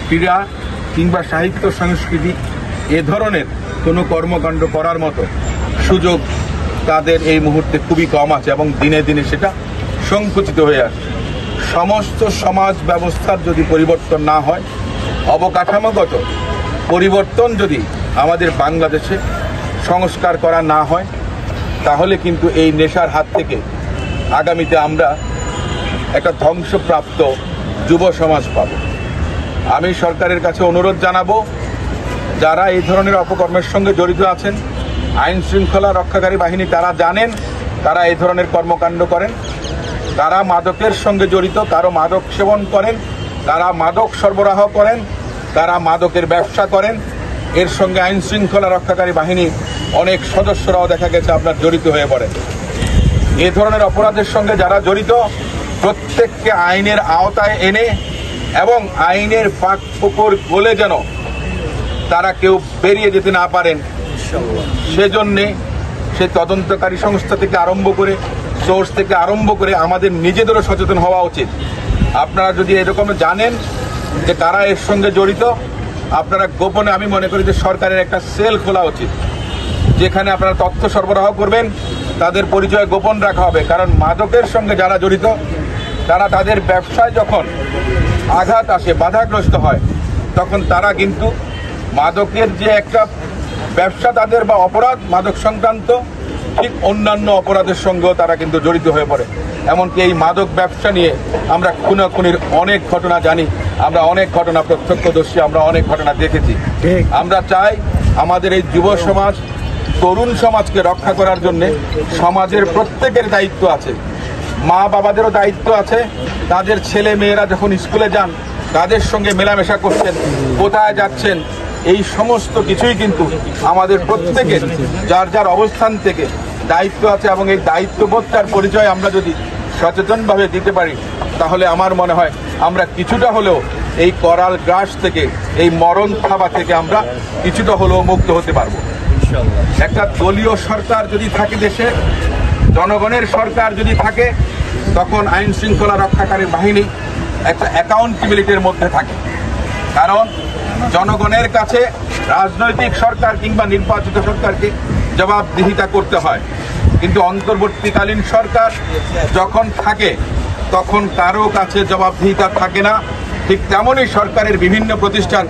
ক্রীড়া কিংবা সাহিত্য সংস্কৃতি এ ধরনের কোনো কর্মকাণ্ড করার মতো সুযোগ তাদের এই মুহূর্তে খুবই কম আছে এবং দিনে দিনে সেটা সংকুচিত হয়ে আসছে। সমস্ত সমাজ ব্যবস্থার যদি পরিবর্তন না হয়, অবকাঠামোগত পরিবর্তন যদি আমাদের বাংলাদেশে সংস্কার করা না হয়, তাহলে কিন্তু এই নেশার হাত থেকে আগামীতে আমরা একটা ধ্বংসপ্রাপ্ত যুব সমাজ পাব। আমি সরকারের কাছে অনুরোধ জানাবো, যারা এই ধরনের অপকর্মের সঙ্গে জড়িত আছেন, আইন শৃঙ্খলা রক্ষাকারী বাহিনী তারা জানেন তারা এই ধরনের কর্মকাণ্ড করেন, তারা মাদকের সঙ্গে জড়িত, কারো মাদক সেবন করেন, তারা মাদক সরবরাহ করেন, তারা মাদকের ব্যবসা করেন। এর সঙ্গে আইন শৃঙ্খলা রক্ষাকারী বাহিনী অনেক সদস্যরাও দেখা গেছে আপনার জড়িত হয়ে পড়েন। এ ধরনের অপরাধের সঙ্গে যারা জড়িত প্রত্যেককে আইনের আওতায় এনে এবং আইনের ফাঁক ফোকর গলে যেন তারা কেউ বেরিয়ে যেতে না পারেন, সেজন্যে সে তদন্তকারী সংস্থা থেকে আরম্ভ করে, সোর্স থেকে আরম্ভ করে আমাদের নিজেদেরও সচেতন হওয়া উচিত। আপনারা যদি এরকম জানেন যে কারা এর সঙ্গে জড়িত, আপনারা গোপনে, আমি মনে করি যে সরকারের একটা সেল খোলা উচিত, যেখানে আপনারা তথ্য সরবরাহ করবেন, তাদের পরিচয় গোপন রাখা হবে। কারণ মাদকের সঙ্গে যারা জড়িত তারা তাদের ব্যবসায় যখন আঘাত আসে, বাধাগ্রস্ত হয়, তখন তারা কিন্তু মাদকের যে একটা ব্যবসা তাদের বা অপরাধ মাদক সংক্রান্ত, ঠিক অন্যান্য অপরাধের সঙ্গেও তারা কিন্তু জড়িত হয়ে পড়ে। এমনকি এই মাদক ব্যবসা নিয়ে আমরা খুনাখুনির অনেক ঘটনা জানি, আমরা অনেক ঘটনা প্রত্যক্ষদর্শী, আমরা অনেক ঘটনা দেখেছি। আমরা চাই আমাদের এই যুব সমাজ, তরুণ সমাজকে রক্ষা করার জন্য সমাজের প্রত্যেকের দায়িত্ব আছে, মা বাবাদেরও দায়িত্ব আছে। তাদের ছেলে মেয়েরা যখন স্কুলে যান, তাদের সঙ্গে মেলামেশা করছেন, কোথায় যাচ্ছেন, এই সমস্ত কিছুই কিন্তু আমাদের প্রত্যেকের যার যার অবস্থান থেকে দায়িত্ব আছে। এবং এই দায়িত্ববোধটার পরিচয় আমরা যদি সচেতনভাবে দিতে পারি, তাহলে আমার মনে হয় আমরা কিছুটা হলেও এই করাল গ্রাস থেকে, এই মরণ থাবা থেকে আমরা কিছুটা হলেও মুক্ত হতে পারবো। একটা দলীয় সরকার যদি থাকে দেশে, জনগণের সরকার যদি থাকে, তখন আইন শৃঙ্খলা রক্ষাকারী বাহিনী একটা অ্যাকাউন্টেবিলিটির মধ্যে থাকে। কারণ জনগণের কাছে রাজনৈতিক সরকার কিংবা নির্বাচিত সরকারকে জবাবদিহিতা করতে হয়, কিন্তু অন্তর্বর্তীকালীন সরকার যখন থাকে তখন কারো কাছে জবাবদিহিতা থাকে না। ঠিক তেমনই সরকারের বিভিন্ন প্রতিষ্ঠান,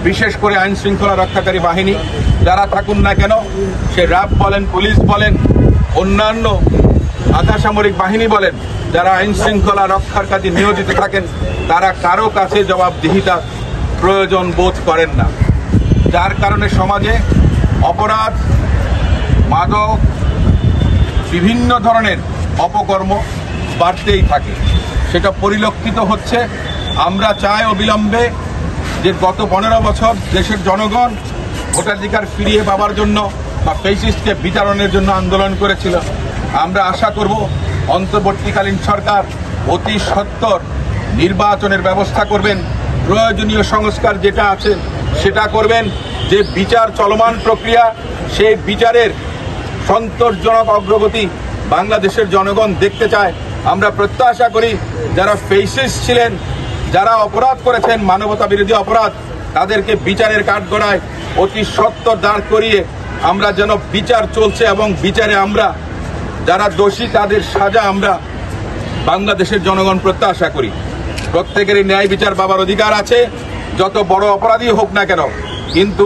বিশেষ করে আইন শৃঙ্খলা রক্ষাকারী বাহিনী যারা থাকুন না কেন, সে র্যাব বলেন, পুলিশ বলেন, অন্যান্য আধা সামরিক বাহিনী বলেন, যারা আইন শৃঙ্খলা রক্ষার কাজে নিয়োজিত থাকেন, তারা কারো কাছে জবাবদিহিতা প্রয়োজন বোধ করেন না। যার কারণে সমাজে অপরাধ, মাদক, বিভিন্ন ধরনের অপকর্ম বাড়তেই থাকে। সেটা পরিলক্ষিত হচ্ছে। আমরা চাই অবিলম্বে যে গত 15 বছর দেশের জনগণ ভোটাধিকার ফিরিয়ে পাওয়ার জন্য বা ফ্যাসিস্টকে বিতাড়নের জন্য আন্দোলন করেছিল। আমরা আশা করব অন্তর্বর্তীকালীন সরকার অতি সত্বর নির্বাচনের ব্যবস্থা করবেন, প্রয়োজনীয় সংস্কার যেটা আছে সেটা করবেন। যে বিচার চলমান প্রক্রিয়া, সেই বিচারের সন্তোষজনক অগ্রগতি বাংলাদেশের জনগণ দেখতে চায়। আমরা প্রত্যাশা করি যারা ফ্যাসিস্ট ছিলেন, যারা অপরাধ করেছেন, মানবতা বিরোধী অপরাধ, তাদেরকে বিচারের কাঠগড়ায় অতি সত্বর দাঁড় করিয়ে আমরা যেন বিচার চলছে এবং বিচারে আমরা যারা দোষী তাদের সাজা আমরা বাংলাদেশের জনগণ প্রত্যাশা করি। প্রত্যেকেরই ন্যায় বিচার পাবার অধিকার আছে, যত বড় অপরাধী হোক না কেন। কিন্তু